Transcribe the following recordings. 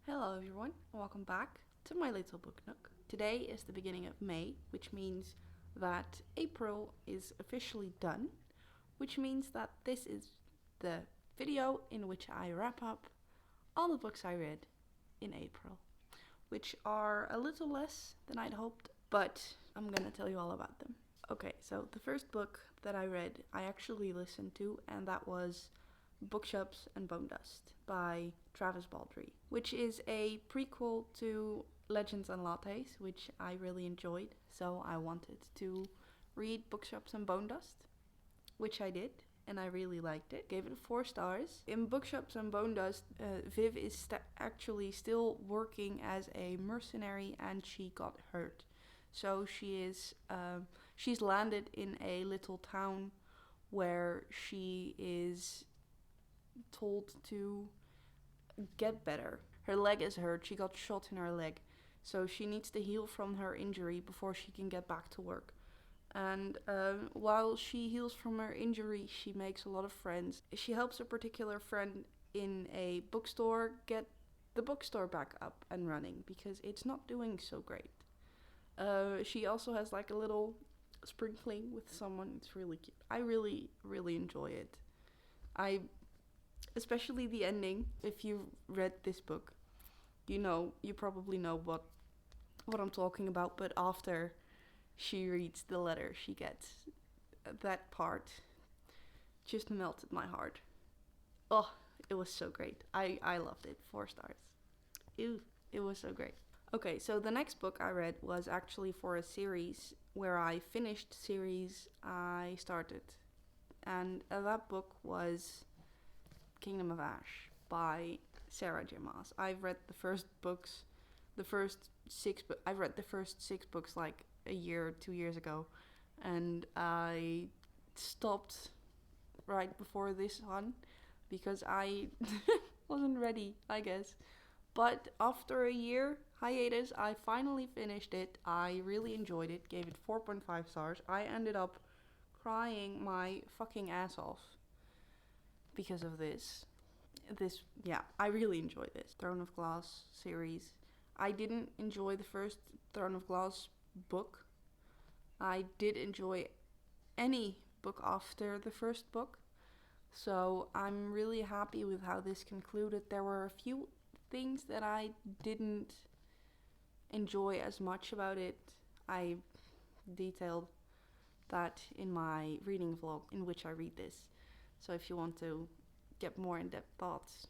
Hello everyone, and welcome back to my little book nook. Today is the beginning of May, which means that April is officially done, which means that this is the video in which I wrap up all the books I read in April, which are a little less than I'd hoped, but I'm gonna tell you all about them. Okay, so the first book that I read, I actually listened to, and that was Bookshops and Bone Dust by Travis Baldree, which is a prequel to Legends and Lattes, which I really enjoyed. So I wanted to read Bookshops and Bone Dust, which I did, and I really liked it. Gave it 4 stars. In Bookshops and Bone Dust, Viv is actually still working as a mercenary, and she got hurt. So she's landed in a little town where she is told to get better. Her leg is hurt. She got shot in her leg. So she needs to heal from her injury before she can get back to work. And while she heals from her injury, she makes a lot of friends. She helps a particular friend in a bookstore get the bookstore back up and running because it's not doing so great. She also has like a little sprinkling with someone. It's really cute. I really, really enjoy it. I especially the ending. If you read this book, you probably know what I'm talking about. But after she reads the letter she gets, that part just melted my heart. Oh, it was so great. I loved it. 4 stars. Ew, it was so great. Okay, so the next book I read was actually for a series where I finished series I started, and that book was Kingdom of Ash by Sarah J. Maas. I've read the first books, the first six. I've read the first 6 books like a year or 2 years ago, and I stopped right before this one because I wasn't ready, I guess. But after a year hiatus, I finally finished it. I really enjoyed it. Gave it 4.5 stars. I ended up crying my fucking ass off because of this. Yeah, I really enjoy this Throne of Glass series. I didn't enjoy the first Throne of Glass book. I did enjoy any book after the first book. So I'm really happy with how this concluded. There were a few things that I didn't enjoy as much about it. I detailed that in my reading vlog in which I read this. So if you want to get more in-depth thoughts,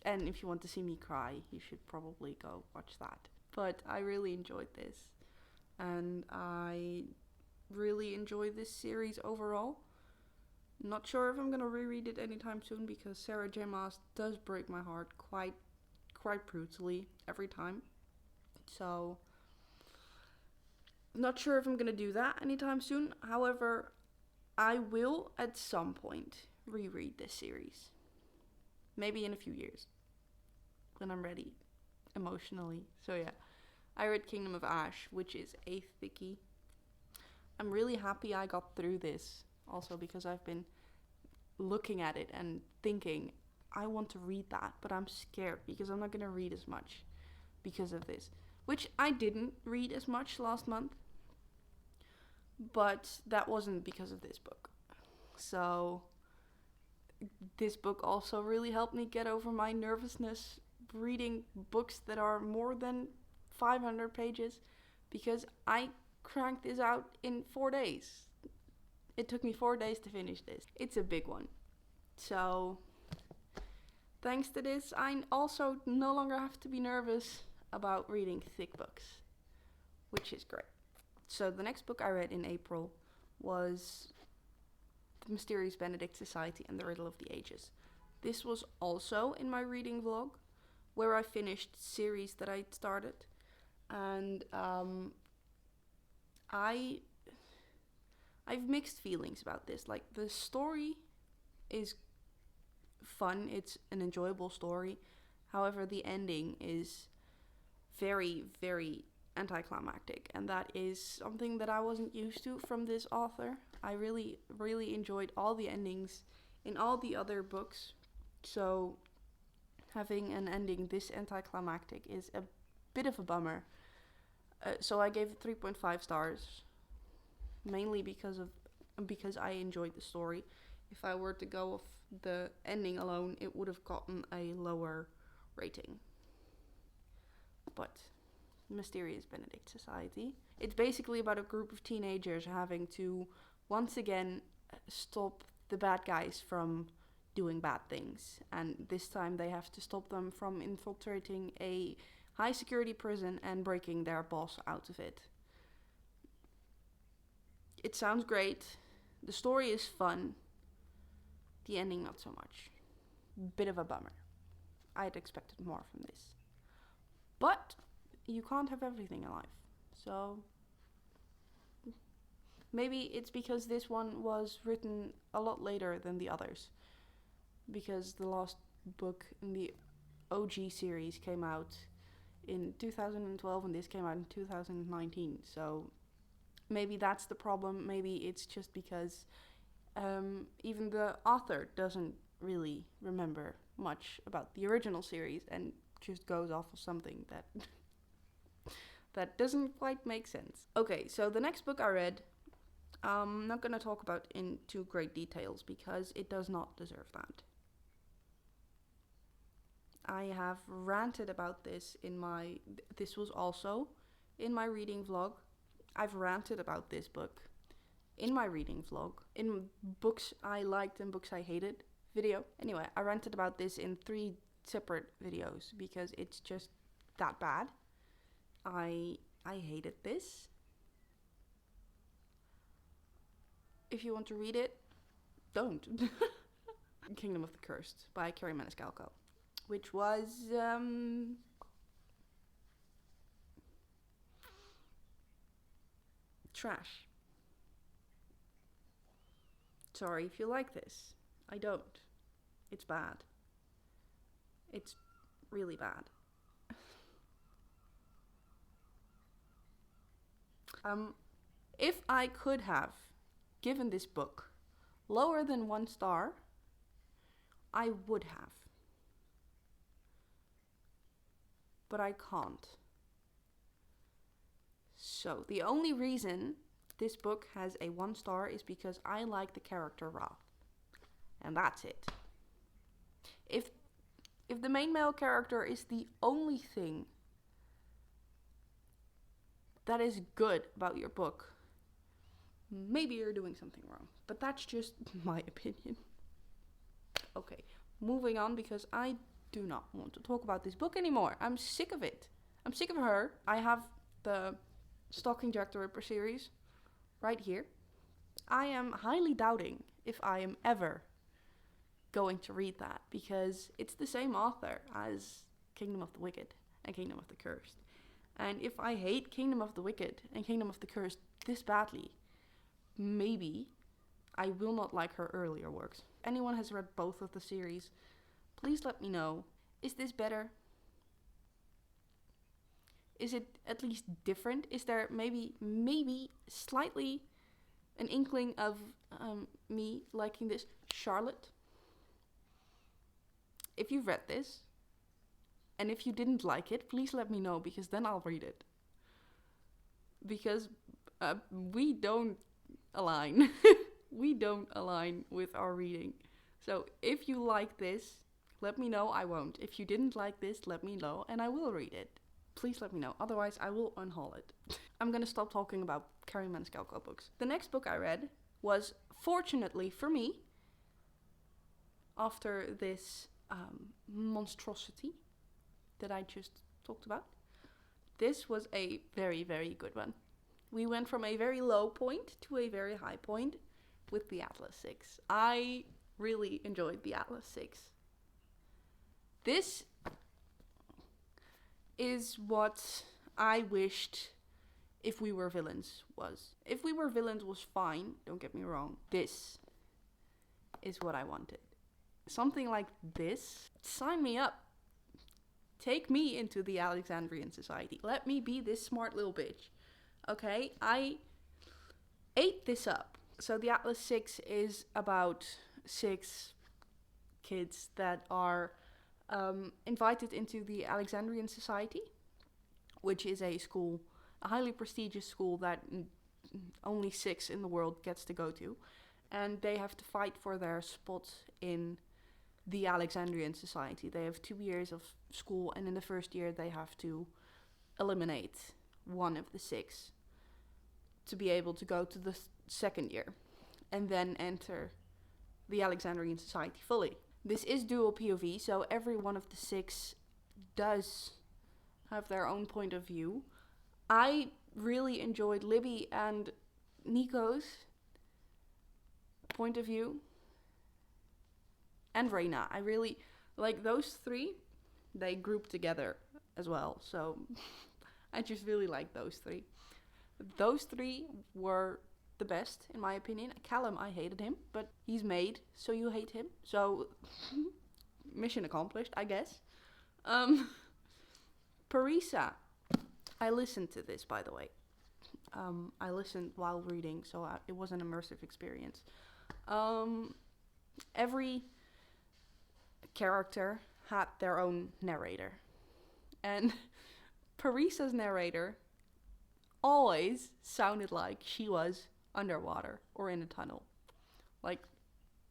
and if you want to see me cry, you should probably go watch that. But I really enjoyed this, and I really enjoy this series overall. Not sure if I'm gonna reread it anytime soon because Sarah J. Maas does break my heart quite brutally every time. So not sure if I'm gonna do that anytime soon. However, I will at some point reread this series. Maybe in a few years when I'm ready emotionally. So yeah, I read Kingdom of Ash, which is a thickie. I'm really happy I got through this also because I've been looking at it and thinking I want to read that, but I'm scared because I'm not going to read as much because of this, which I didn't read as much last month, but that wasn't because of this book. So this book also really helped me get over my nervousness reading books that are more than 500 pages because I cranked this out in 4 days. It took me 4 days to finish this. It's a big one. So thanks to this, I also no longer have to be nervous about reading thick books, which is great. So the next book I read in April was The Mysterious Benedict Society and the Riddle of the Ages. This was also in my reading vlog, where I finished series that I started, and I've mixed feelings about this. Like, the story is fun, it's an enjoyable story. However, the ending is very, very anticlimactic, and that is something that I wasn't used to from this author. I really, really enjoyed all the endings in all the other books. So having an ending this anticlimactic is a bit of a bummer. So I gave it 3.5 stars, mainly because I enjoyed the story. If I were to go off the ending alone, it would have gotten a lower rating. But Mysterious Benedict Society. It's basically about a group of teenagers having to once again stop the bad guys from doing bad things. And this time they have to stop them from infiltrating a high security prison and breaking their boss out of it. It sounds great. The story is fun. The ending not so much. Bit of a bummer. I had expected more from this. But you can't have everything in life. So maybe it's because this one was written a lot later than the others. Because the last book in the OG series came out in 2012 and this came out in 2019. So maybe that's the problem. Maybe it's just because even the author doesn't really remember much about the original series and just goes off of something that that doesn't quite make sense. Okay, so the next book I read, I'm not going to talk about in too great details because it does not deserve that. I have ranted about this this was also in my reading vlog. I've ranted about this book in my reading vlog, in books I liked and books I hated video. Anyway, I ranted about this in 3 separate videos because it's just that bad. I hated this. If you want to read it, don't. Kingdom of the Cursed by Kerry Maniscalco, which was trash. Sorry if you like this. I don't. It's bad. It's really bad. If I could have given this book lower than 1 star, I would have. But I can't. So, the only reason this book has a 1 star is because I like the character Ralph. And that's it. If the main male character is the only thing that is good about your book, maybe you're doing something wrong. But that's just my opinion. Okay, moving on because I do not want to talk about this book anymore. I'm sick of it. I'm sick of her. I have the Stalking Jack the Ripper series right here. I am highly doubting if I am ever going to read that because it's the same author as Kingdom of the Wicked and Kingdom of the Cursed. And if I hate Kingdom of the Wicked and Kingdom of the Cursed this badly, maybe I will not like her earlier works. If anyone has read both of the series, please let me know. Is this better? Is it at least different? Is there maybe slightly an inkling of me liking this? Charlotte, if you've read this, and if you didn't like it, please let me know, because then I'll read it. Because we don't align. We don't align with our reading. So if you like this, let me know. I won't. If you didn't like this, let me know, and I will read it. Please let me know. Otherwise, I will unhaul it. I'm going to stop talking about Kerry Maniscalco books. The next book I read was, fortunately for me, after this monstrosity that I just talked about, this was a very, very good one. We went from a very low point to a very high point with the Atlas 6. I really enjoyed the Atlas 6. This is what I wished If We Were Villains was. If We Were Villains was fine, don't get me wrong. This is what I wanted. Something like this. Sign me up. Take me into the Alexandrian Society. Let me be this smart little bitch. Okay? I ate this up. So the Atlas 6 is about 6 kids that are invited into the Alexandrian Society, which is a highly prestigious school that only 6 in the world gets to go to. And they have to fight for their spot in the Alexandrian Society. They have 2 years of school, and in the first year they have to eliminate one of the 6 to be able to go to the second year and then enter the Alexandrian Society fully. This is dual POV, so every one of the 6 does have their own point of view. I really enjoyed Libby and Nico's point of view, and Reina. I really like those 3. They group together as well, so I just really like those 3. Those 3 were the best, in my opinion. Callum, I hated him, but he's made, so you hate him. So, mission accomplished, I guess. Parisa. I listened to this, by the way. I listened while reading, so it was an immersive experience. Every character had their own narrator. And Parisa's narrator always sounded like she was underwater or in a tunnel. Like,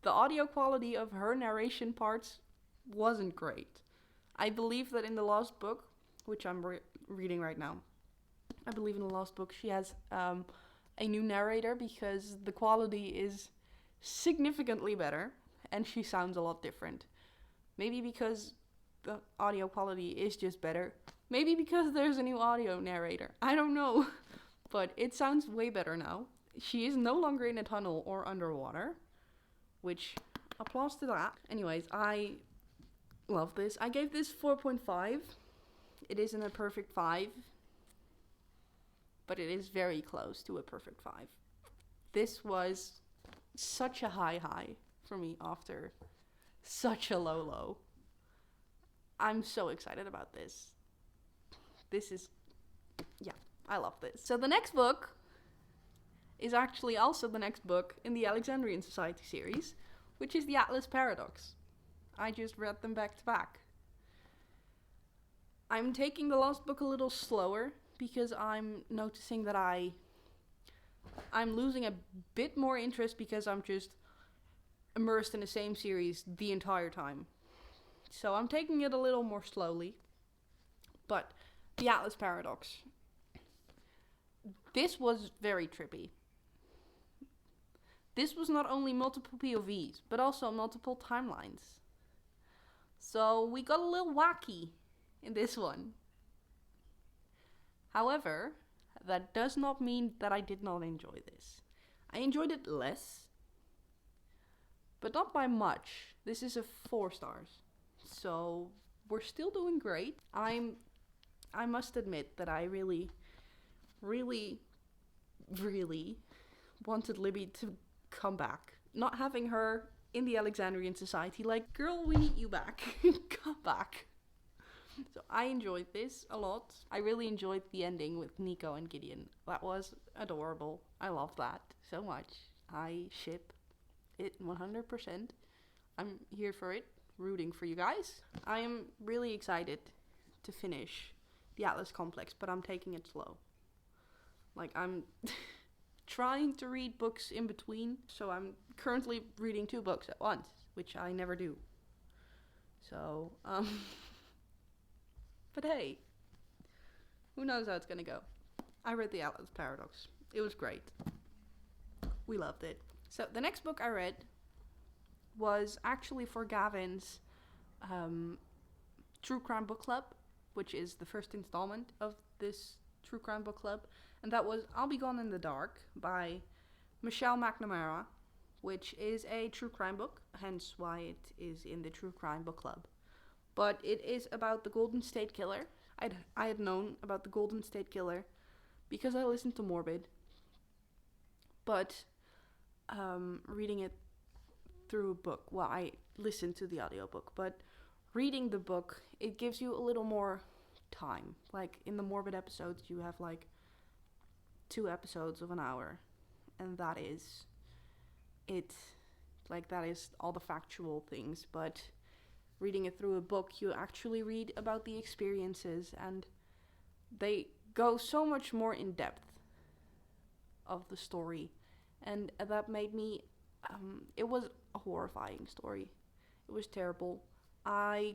the audio quality of her narration parts wasn't great. I believe that in the last book, which I'm reading right now, I believe in the last book she has a new narrator because the quality is significantly better and she sounds a lot different. Maybe because the audio quality is just better. Maybe because there's a new audio narrator. I don't know. But it sounds way better now. She is no longer in a tunnel or underwater, which applause to that. Anyways, I love this. I gave this 4.5. It isn't a perfect 5, but it is very close to a perfect 5. This was such a high for me after such a low. I'm so excited about this. I love this. So the next book is actually also the next book in the Alexandrian Society series, which is the Atlas Paradox. I just read them back to back. I'm taking the last book a little slower because I'm noticing that I'm losing a bit more interest because I'm just immersed in the same series the entire time. So I'm taking it a little more slowly. But the Atlas Paradox. This was very trippy. This was not only multiple POVs, but also multiple timelines. So we got a little wacky in this one. However, that does not mean that I did not enjoy this. I enjoyed it less, but not by much. This is a 4 stars. So we're still doing great. I must admit that I really wanted Libby to come back. Not having her in the Alexandrian Society, like, girl, we need you back. Come back. So I enjoyed this a lot. I really enjoyed the ending with Nico and Gideon. That was adorable. I love that so much. I ship it 100%. I'm here for it, rooting for you guys. I am really excited to finish the Atlas Complex, but I'm taking it slow. Like, I'm trying to read books in between, so I'm currently reading 2 books at once, which I never do. So, but hey, who knows how it's gonna go. I read the Atlas Paradox. It was great. We loved it. So the next book I read was actually for Gavin's True Crime Book Club, which is the first installment of this True Crime Book Club. And that was I'll Be Gone in the Dark by Michelle McNamara, which is a true crime book, hence why it is in the True Crime Book Club. But it is about the Golden State Killer. I had known about the Golden State Killer because I listened to Morbid. But reading it through a book, well, I listened to the audiobook, but reading the book, it gives you a little more time. Like, in the Morbid episodes, you have like 2 episodes of an hour, and that is it. Like, that is all the factual things, but reading it through a book. You actually read about the experiences, and they go so much more in depth of the story. And that made me, it was a horrifying story. It was terrible. I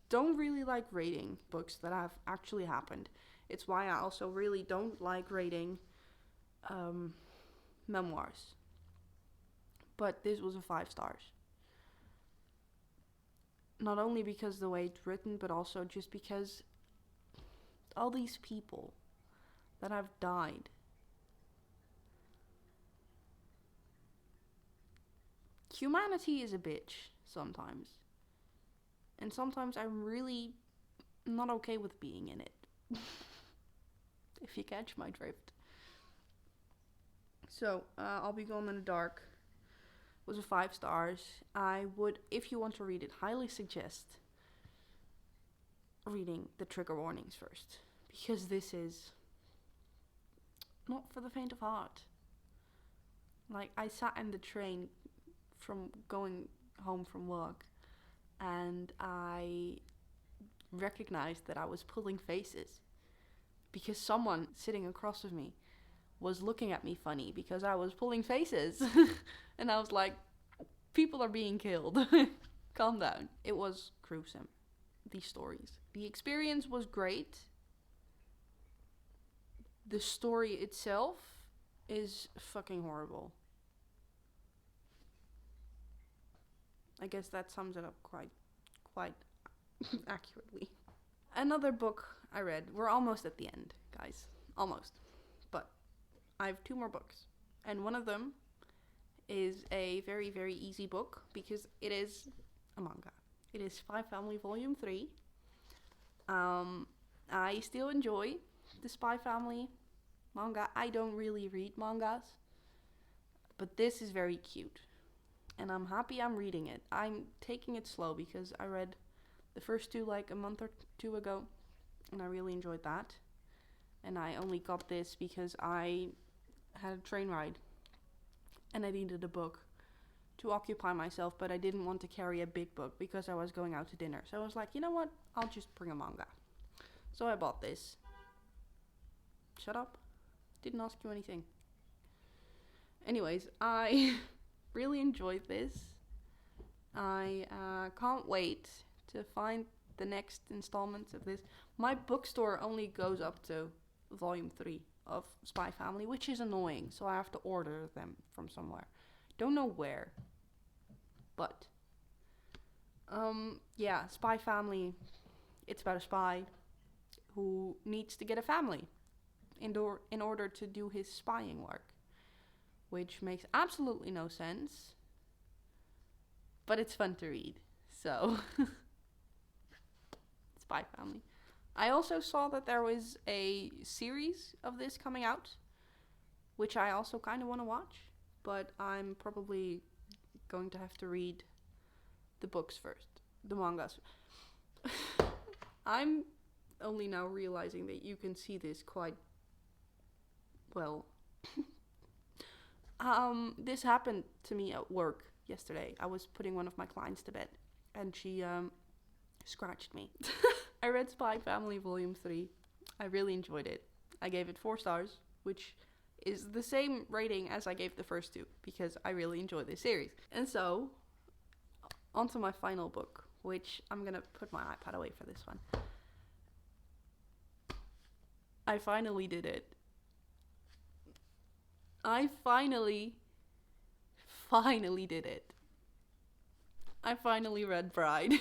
don't really like rating books that have actually happened. It's why I also really don't like rating memoirs. But this was a 5 stars. Not only because the way it's written, but also just because all these people that have died. Humanity is a bitch sometimes. And sometimes I'm really not okay with being in it. If you catch my drift. So, I'll Be Gone in the Dark was a 5 stars. I would, if you want to read it, highly suggest reading the trigger warnings first. Because this is not for the faint of heart. Like, I sat in the train from going home from work, and I recognized that I was pulling faces because someone sitting across of me was looking at me funny because I was pulling faces. And I was like, people are being killed. Calm down. It was gruesome, these stories. The experience was great. The story itself is fucking horrible. I guess that sums it up quite accurately. Another book I read. We're almost at the end, guys. Almost. But I have 2 more books. And one of them is a very, very easy book because it is a manga. It is Spy Family Volume 3. I still enjoy the Spy Family manga. I don't really read mangas, but this is very cute. And I'm happy I'm reading it. I'm taking it slow because I read the first 2 like a month or 2 ago, and I really enjoyed that. And I only got this because I had a train ride and I needed a book to occupy myself, but I didn't want to carry a big book because I was going out to dinner. So I was like, you know what? I'll just bring a manga. So I bought this. Shut up. Didn't ask you anything. Anyways, I really enjoyed this. I can't wait to find the next installments of this. My bookstore only goes up to volume 3 of Spy Family, which is annoying, so I have to order them from somewhere. Don't know where. But yeah, Spy Family. It's about a spy who needs to get a family in order to do his spying work, which makes absolutely no sense, but it's fun to read. So Spy Family. I also saw that there was a series of this coming out, which I also kind of want to watch, but I'm probably going to have to read the books first, the mangas. I'm only now realizing that you can see this quite well. This happened to me at work yesterday. I was putting one of my clients to bed, and she scratched me. I read Spy Family Volume 3. I really enjoyed it. I gave it 4 stars, which is the same rating as I gave the first 2, because I really enjoyed this series. And so, onto my final book, which I'm gonna put my iPad away for this one. I finally did it. I finally did it. I finally read Bride.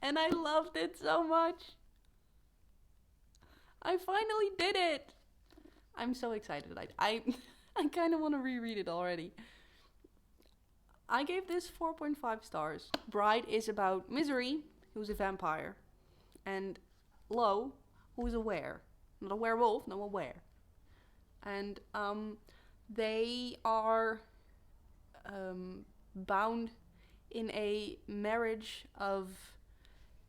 And I loved it so much. I finally did it. I'm so excited. I kind of want to reread it already. I gave this 4.5 stars. Bride is about Misery, who's a vampire, and Lo, who's a were. Not a werewolf, no, a were. And they are bound in a marriage of...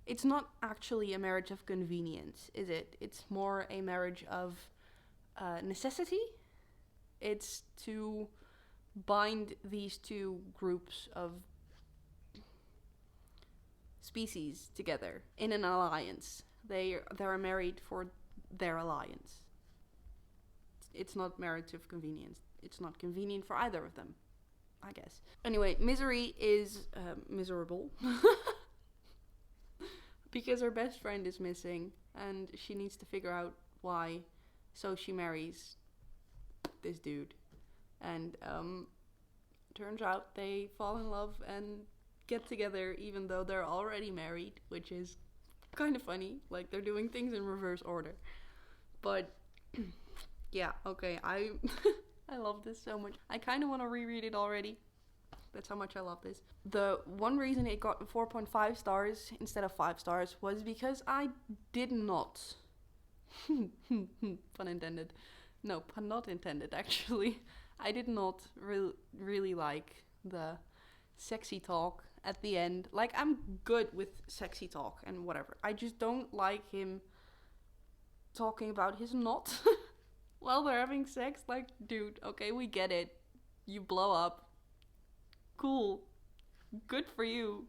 It's not actually a marriage of convenience, is it? It's more a marriage of necessity. It's to bind these 2 groups of species together in an alliance. They're married for their alliance. It's not marriage of convenience. It's not convenient for either of them, I guess. Anyway, Misery is miserable because her best friend is missing and she needs to figure out why. So she marries this dude, and turns out they fall in love and get together even though they're already married, which is kind of funny. Like, they're doing things in reverse order. But yeah, okay, I I love this so much. I kind of want to reread it already. That's how much I love this. The one reason it got 4.5 stars instead of 5 stars was because I did not pun intended. No, pun not intended, actually. I did not really like the sexy talk at the end. Like, I'm good with sexy talk and whatever. I just don't like him talking about his knot while they're having sex. Like, dude, okay, we get it. You blow up. Cool. Good for you.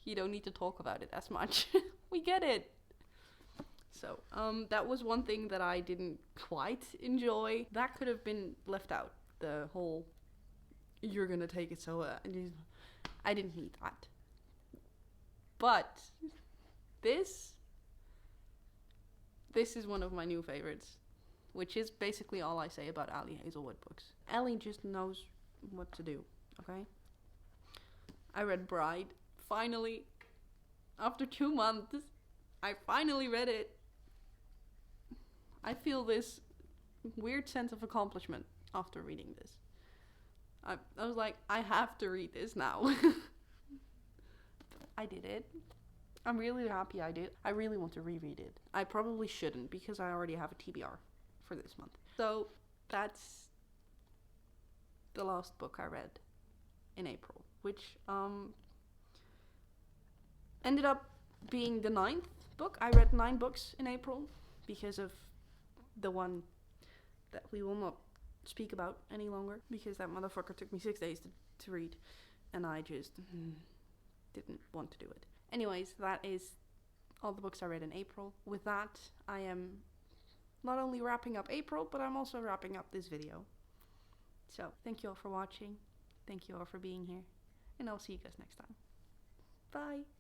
You don't need to talk about it as much. We get it. So, that was one thing that I didn't quite enjoy. That could have been left out. The whole, you're gonna take it so, I didn't need that. But, this is one of my new favorites, which is basically all I say about Ali Hazelwood books. Ali just knows what to do, okay? I read Bride, finally. After 2 months, I finally read it. I feel this weird sense of accomplishment after reading this. I was like, I have to read this now. I did it. I'm really happy I did. I really want to reread it. I probably shouldn't because I already have a TBR for this month. So that's the last book I read in April, which ended up being the 9th book. I read 9 books in April because of the one that we will not speak about any longer, because that motherfucker took me 6 days to read, and I just didn't want to do it. Anyways, that is all the books I read in April. With that, I am not only wrapping up April, but I'm also wrapping up this video. So, thank you all for watching. Thank you all for being here. And I'll see you guys next time. Bye!